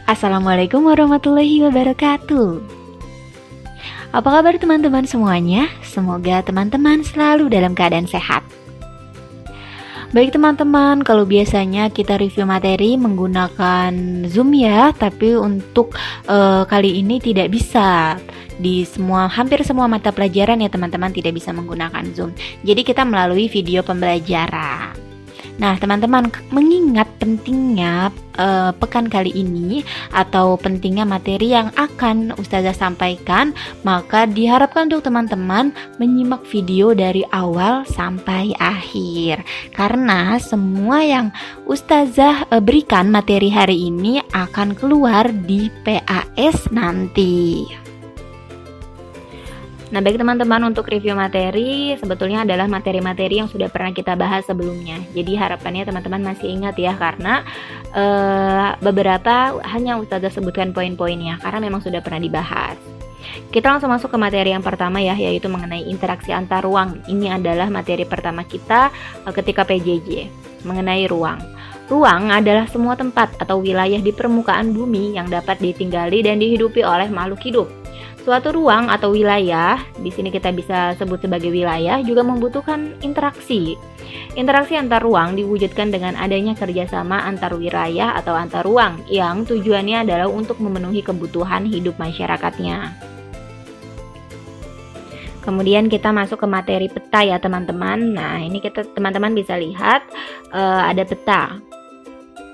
Assalamualaikum warahmatullahi wabarakatuh. Apa kabar teman-teman semuanya? Semoga teman-teman selalu dalam keadaan sehat. Baik teman-teman, kalau biasanya kita review materi menggunakan Zoom ya, tapi untuk kali ini tidak bisa. Di hampir semua mata pelajaran ya teman-teman tidak bisa menggunakan Zoom. Jadi kita melalui video pembelajaran. Nah teman-teman, mengingat pentingnya pekan kali ini atau pentingnya materi yang akan Ustazah sampaikan, maka diharapkan untuk teman-teman menyimak video dari awal sampai akhir, karena semua yang Ustazah berikan materi hari ini akan keluar di PAS nanti. Nah baik teman-teman, untuk review materi sebetulnya adalah materi-materi yang sudah pernah kita bahas sebelumnya. Jadi harapannya teman-teman masih ingat ya, karena beberapa hanya Ustazah sebutkan poin-poinnya karena memang sudah pernah dibahas. Kita langsung masuk ke materi yang pertama ya, yaitu mengenai interaksi antar ruang. Ini adalah materi pertama kita ketika PJJ, mengenai ruang. Ruang adalah semua tempat atau wilayah di permukaan bumi yang dapat ditinggali dan dihidupi oleh makhluk hidup. Suatu ruang atau wilayah, di sini kita bisa sebut sebagai wilayah, juga membutuhkan interaksi. Interaksi antar ruang diwujudkan dengan adanya kerjasama antar wilayah atau antar ruang, yang tujuannya adalah untuk memenuhi kebutuhan hidup masyarakatnya. Kemudian kita masuk ke materi peta ya teman-teman. Nah ini teman-teman bisa lihat ada peta.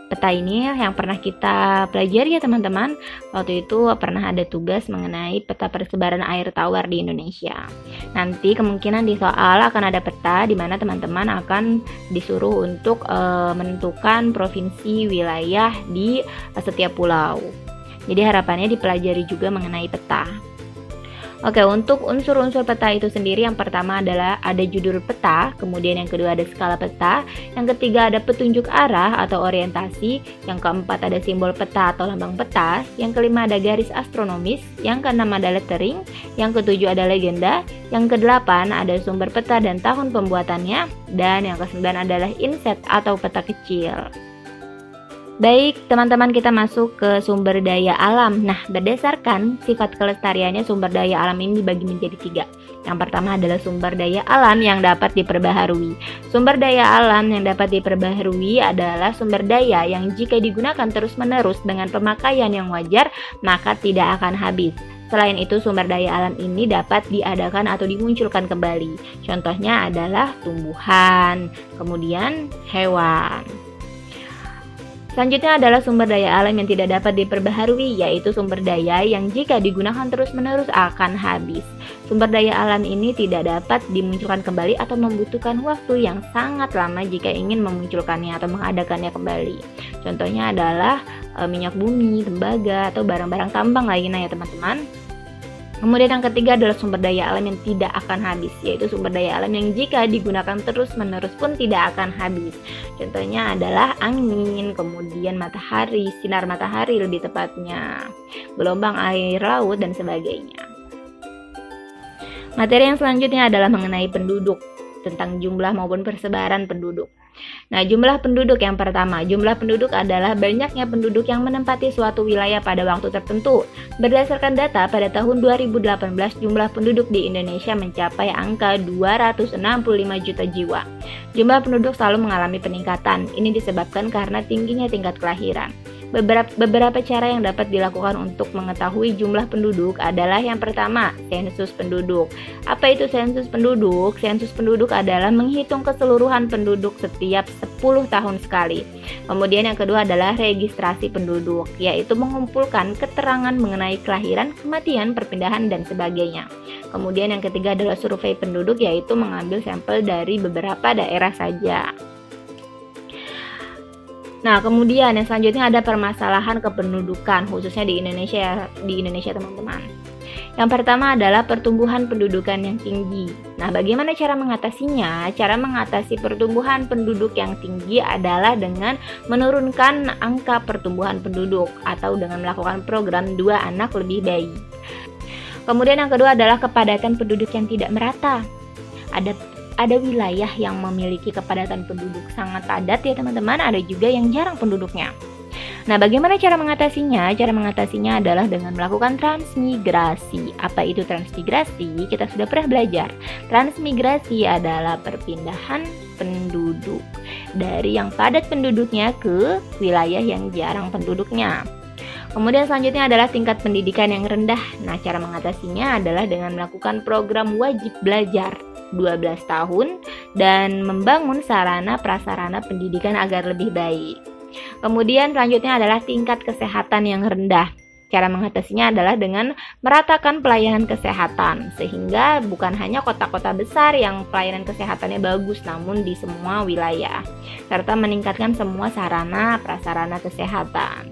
Peta ini yang pernah kita pelajari ya teman-teman. Waktu itu pernah ada tugas mengenai peta persebaran air tawar di Indonesia. Nanti kemungkinan di soal akan ada peta di mana teman-teman akan disuruh untuk menentukan provinsi wilayah di setiap pulau. Jadi harapannya dipelajari juga mengenai peta. Oke, untuk unsur-unsur peta itu sendiri, yang pertama adalah ada judul peta, kemudian yang kedua ada skala peta, yang ketiga ada petunjuk arah atau orientasi, yang keempat ada simbol peta atau lambang peta, yang kelima ada garis astronomis, yang keenam ada lettering, yang ketujuh ada legenda, yang kedelapan ada sumber peta dan tahun pembuatannya, dan yang kesembilan adalah inset atau peta kecil. Baik, teman-teman, kita masuk ke sumber daya alam. Nah, berdasarkan sifat kelestariannya, sumber daya alam ini dibagi menjadi tiga. Yang pertama adalah sumber daya alam yang dapat diperbaharui. Sumber daya alam yang dapat diperbaharui adalah sumber daya yang jika digunakan terus-menerus dengan pemakaian yang wajar, maka tidak akan habis. Selain itu, sumber daya alam ini dapat diadakan atau dimunculkan kembali. Contohnya adalah tumbuhan, kemudian hewan. Selanjutnya adalah sumber daya alam yang tidak dapat diperbaharui, yaitu sumber daya yang jika digunakan terus-menerus akan habis. Sumber daya alam ini tidak dapat dimunculkan kembali atau membutuhkan waktu yang sangat lama jika ingin memunculkannya atau mengadakannya kembali. Contohnya adalah minyak bumi, tembaga, atau barang-barang tambang lainnya ya teman-teman. Kemudian yang ketiga adalah sumber daya alam yang tidak akan habis, yaitu sumber daya alam yang jika digunakan terus-menerus pun tidak akan habis. Contohnya adalah angin, kemudian matahari, sinar matahari lebih tepatnya, gelombang air laut, dan sebagainya. Materi yang selanjutnya adalah mengenai penduduk, tentang jumlah maupun persebaran penduduk. Nah, jumlah penduduk yang pertama. Jumlah penduduk adalah banyaknya penduduk yang menempati suatu wilayah pada waktu tertentu. Berdasarkan data pada tahun 2018, jumlah penduduk di Indonesia mencapai angka 265 juta jiwa. Jumlah penduduk selalu mengalami peningkatan. Ini disebabkan karena tingginya tingkat kelahiran. Beberapa cara yang dapat dilakukan untuk mengetahui jumlah penduduk adalah yang pertama, sensus penduduk. Apa itu sensus penduduk? Sensus penduduk adalah menghitung keseluruhan penduduk setiap 10 tahun sekali. Kemudian yang kedua adalah registrasi penduduk, yaitu mengumpulkan keterangan mengenai kelahiran, kematian, perpindahan, dan sebagainya. Kemudian yang ketiga adalah survei penduduk, yaitu mengambil sampel dari beberapa daerah saja. Nah, kemudian yang selanjutnya ada permasalahan kependudukan, khususnya di Indonesia teman-teman. Yang pertama adalah pertumbuhan pendudukan yang tinggi. Nah, bagaimana cara mengatasinya? Cara mengatasi pertumbuhan penduduk yang tinggi adalah dengan menurunkan angka pertumbuhan penduduk atau dengan melakukan program 2 anak lebih bayi. Kemudian yang kedua adalah kepadatan penduduk yang tidak merata. Ada wilayah yang memiliki kepadatan penduduk sangat padat ya teman-teman, ada juga yang jarang penduduknya. Nah, bagaimana cara mengatasinya? Cara mengatasinya adalah dengan melakukan transmigrasi. Apa itu transmigrasi? Kita sudah pernah belajar. Transmigrasi adalah perpindahan penduduk dari yang padat penduduknya ke wilayah yang jarang penduduknya. Kemudian selanjutnya adalah tingkat pendidikan yang rendah. Nah, cara mengatasinya adalah dengan melakukan program wajib belajar 12 tahun dan membangun sarana prasarana pendidikan agar lebih baik. Kemudian selanjutnya adalah tingkat kesehatan yang rendah. Cara mengatasinya adalah dengan meratakan pelayanan kesehatan, sehingga bukan hanya kota-kota besar yang pelayanan kesehatannya bagus, namun di semua wilayah, serta meningkatkan semua sarana prasarana kesehatan.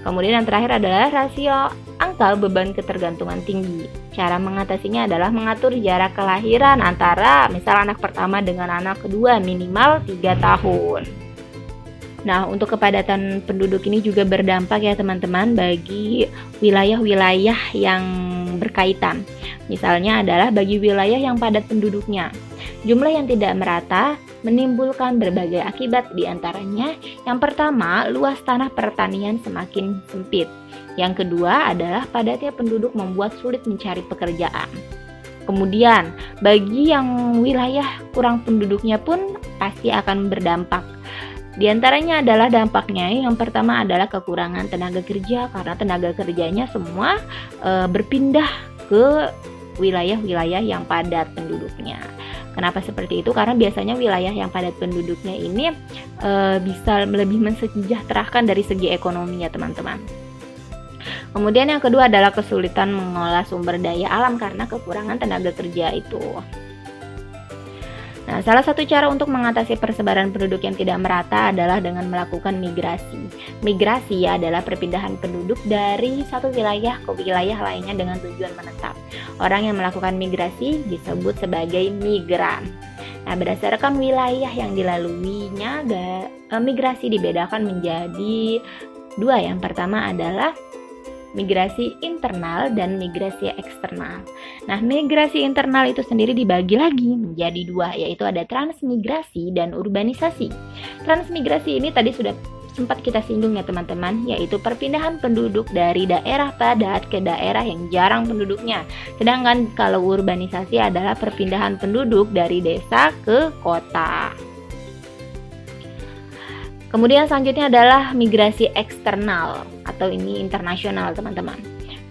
Kemudian yang terakhir adalah rasio angka beban ketergantungan tinggi. Cara mengatasinya adalah mengatur jarak kelahiran antara misal anak pertama dengan anak kedua minimal 3 tahun. Nah, untuk kepadatan penduduk ini juga berdampak ya teman-teman bagi wilayah-wilayah yang berkaitan. Misalnya adalah bagi wilayah yang padat penduduknya. Jumlah yang tidak merata menimbulkan berbagai akibat, di antaranya yang pertama, luas tanah pertanian semakin sempit. Yang kedua adalah padatnya penduduk membuat sulit mencari pekerjaan. Kemudian, bagi yang wilayah kurang penduduknya pun pasti akan berdampak. Di antaranya adalah dampaknya yang pertama adalah kekurangan tenaga kerja, karena tenaga kerjanya semua berpindah ke wilayah-wilayah yang padat penduduknya. Kenapa seperti itu? Karena biasanya wilayah yang padat penduduknya ini bisa lebih mensejahterakan dari segi ekonomi ya teman-teman. Kemudian yang kedua adalah kesulitan mengolah sumber daya alam karena kekurangan tenaga kerja itu. Nah, salah satu cara untuk mengatasi persebaran penduduk yang tidak merata adalah dengan melakukan migrasi. Migrasi adalah perpindahan penduduk dari satu wilayah ke wilayah lainnya dengan tujuan menetap. Orang yang melakukan migrasi disebut sebagai migran. Nah, berdasarkan wilayah yang dilaluinya, migrasi dibedakan menjadi dua. Yang pertama adalah migrasi internal dan migrasi eksternal. Nah, migrasi internal itu sendiri dibagi lagi menjadi dua, yaitu ada transmigrasi dan urbanisasi. Transmigrasi ini tadi sudah sempat kita singgung ya teman-teman, yaitu perpindahan penduduk dari daerah padat ke daerah yang jarang penduduknya. Sedangkan kalau urbanisasi adalah perpindahan penduduk dari desa ke kota. Kemudian selanjutnya adalah migrasi eksternal atau ini internasional teman-teman.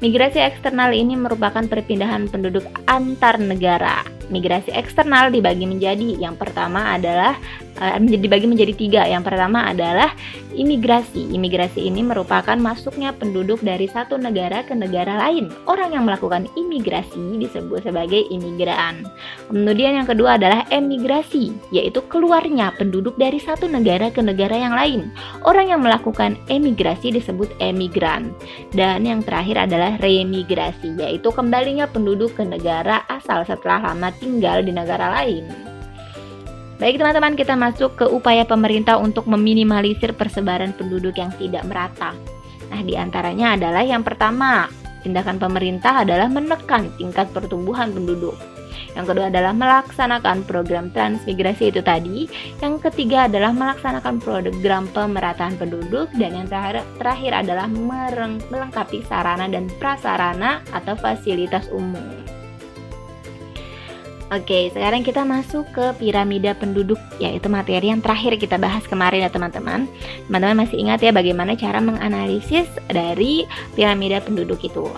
Migrasi eksternal ini merupakan perpindahan penduduk antar negara. Migrasi eksternal dibagi menjadi yang pertama adalah dibagi menjadi tiga. Yang pertama adalah imigrasi. Imigrasi ini merupakan masuknya penduduk dari satu negara ke negara lain. Orang yang melakukan imigrasi disebut sebagai imigran. Kemudian yang kedua adalah emigrasi, yaitu keluarnya penduduk dari satu negara ke negara yang lain. Orang yang melakukan emigrasi disebut emigran. Dan yang terakhir adalah remigrasi, yaitu kembalinya penduduk ke negara asal setelah lama tinggal di negara lain. Baik teman-teman, kita masuk ke upaya pemerintah untuk meminimalisir persebaran penduduk yang tidak merata. Nah, diantaranya adalah yang pertama, tindakan pemerintah adalah menekan tingkat pertumbuhan penduduk. Yang kedua adalah melaksanakan program transmigrasi itu tadi. Yang ketiga adalah melaksanakan program pemerataan penduduk. Dan yang terakhir adalah melengkapi sarana dan prasarana atau fasilitas umum. Oke, sekarang kita masuk ke piramida penduduk, yaitu materi yang terakhir kita bahas kemarin ya teman-teman. Teman-teman masih ingat ya bagaimana cara menganalisis dari piramida penduduk itu.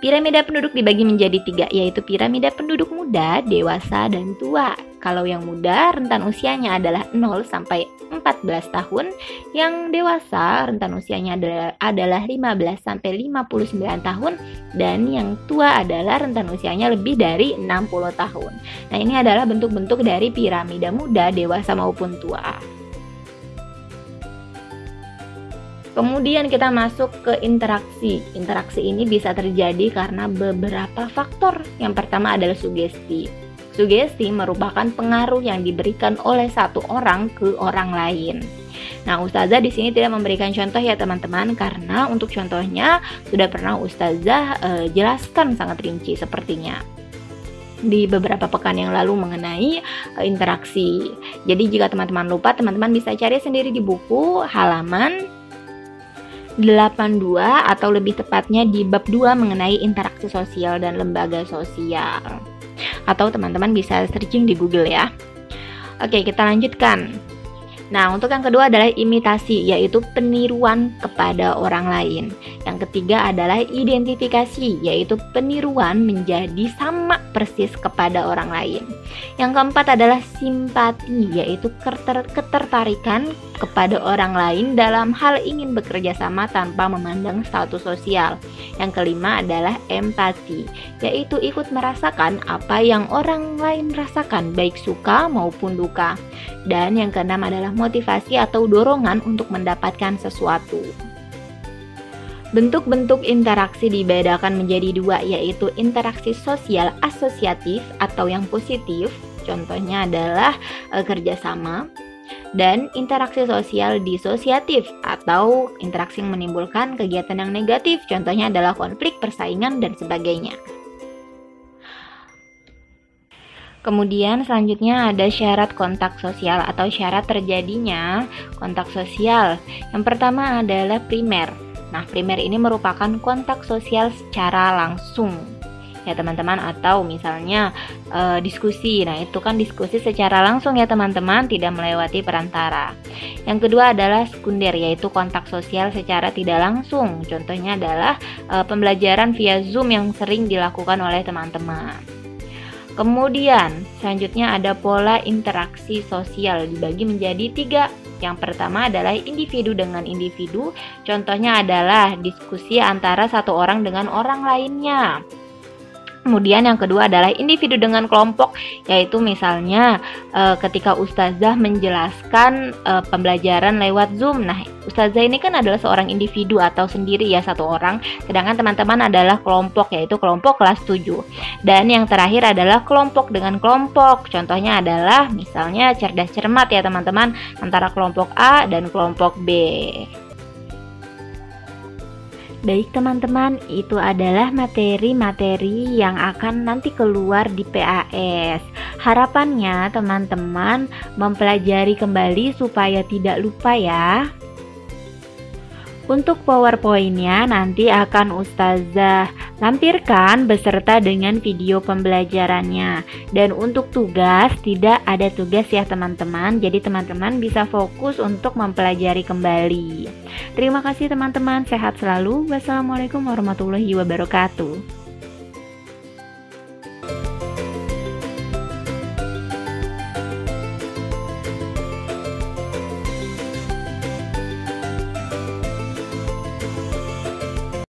Piramida penduduk dibagi menjadi tiga, yaitu piramida penduduk muda, dewasa, dan tua. Kalau yang muda, rentan usianya adalah 0 sampai 14 tahun. Yang dewasa, rentan usianya adalah 15 sampai 59 tahun. Dan yang tua adalah rentan usianya lebih dari 60 tahun. Nah, ini adalah bentuk-bentuk dari piramida muda, dewasa, maupun tua. Kemudian kita masuk ke interaksi. Interaksi ini bisa terjadi karena beberapa faktor. Yang pertama adalah sugesti. Sugesti merupakan pengaruh yang diberikan oleh satu orang ke orang lain. Nah, Ustazah di sini tidak memberikan contoh ya teman-teman, karena untuk contohnya sudah pernah Ustazah jelaskan sangat rinci sepertinya di beberapa pekan yang lalu mengenai interaksi. Jadi jika teman-teman lupa, teman-teman bisa cari sendiri di buku halaman 82 atau lebih tepatnya di bab 2 mengenai interaksi sosial dan lembaga sosial. Atau teman-teman bisa searching di Google ya. Oke, kita lanjutkan. Nah, untuk yang kedua adalah imitasi, yaitu peniruan kepada orang lain. Yang ketiga adalah identifikasi, yaitu peniruan menjadi sama persis kepada orang lain. Yang keempat adalah simpati, yaitu ketertarikan kepada orang lain dalam hal ingin bekerja sama tanpa memandang status sosial. Yang kelima adalah empati, yaitu ikut merasakan apa yang orang lain rasakan, baik suka maupun duka. Dan yang keenam adalah motivasi atau dorongan untuk mendapatkan sesuatu. Bentuk-bentuk interaksi dibedakan menjadi dua, yaitu interaksi sosial asosiatif atau yang positif, contohnya adalah kerjasama, dan interaksi sosial disosiatif atau interaksi yang menimbulkan kegiatan yang negatif, contohnya adalah konflik, persaingan, dan sebagainya. Kemudian selanjutnya ada syarat kontak sosial atau syarat terjadinya kontak sosial. Yang pertama adalah primer. Nah, primer ini merupakan kontak sosial secara langsung ya teman-teman, atau misalnya diskusi. Nah, itu kan diskusi secara langsung ya teman-teman, tidak melewati perantara. Yang kedua adalah sekunder, yaitu kontak sosial secara tidak langsung. Contohnya adalah pembelajaran via Zoom yang sering dilakukan oleh teman-teman. Kemudian selanjutnya ada pola interaksi sosial, dibagi menjadi 3. Yang pertama adalah individu dengan individu, contohnya adalah diskusi antara satu orang dengan orang lainnya. Kemudian yang kedua adalah individu dengan kelompok, yaitu misalnya ketika ustazah menjelaskan pembelajaran lewat Zoom. Nah, ustazah ini kan adalah seorang individu atau sendiri ya, satu orang, sedangkan teman-teman adalah kelompok, yaitu kelompok kelas 7. Dan yang terakhir adalah kelompok dengan kelompok, contohnya adalah misalnya cerdas cermat ya teman-teman, antara kelompok A dan kelompok B. Baik teman-teman, itu adalah materi-materi yang akan nanti keluar di PAS. Harapannya teman-teman mempelajari kembali supaya tidak lupa ya. Untuk PowerPoint-nya nanti akan Ustazah lampirkan beserta dengan video pembelajarannya. Dan untuk tugas, tidak ada tugas ya teman-teman. Jadi teman-teman bisa fokus untuk mempelajari kembali. Terima kasih teman-teman, sehat selalu. Wassalamualaikum warahmatullahi wabarakatuh.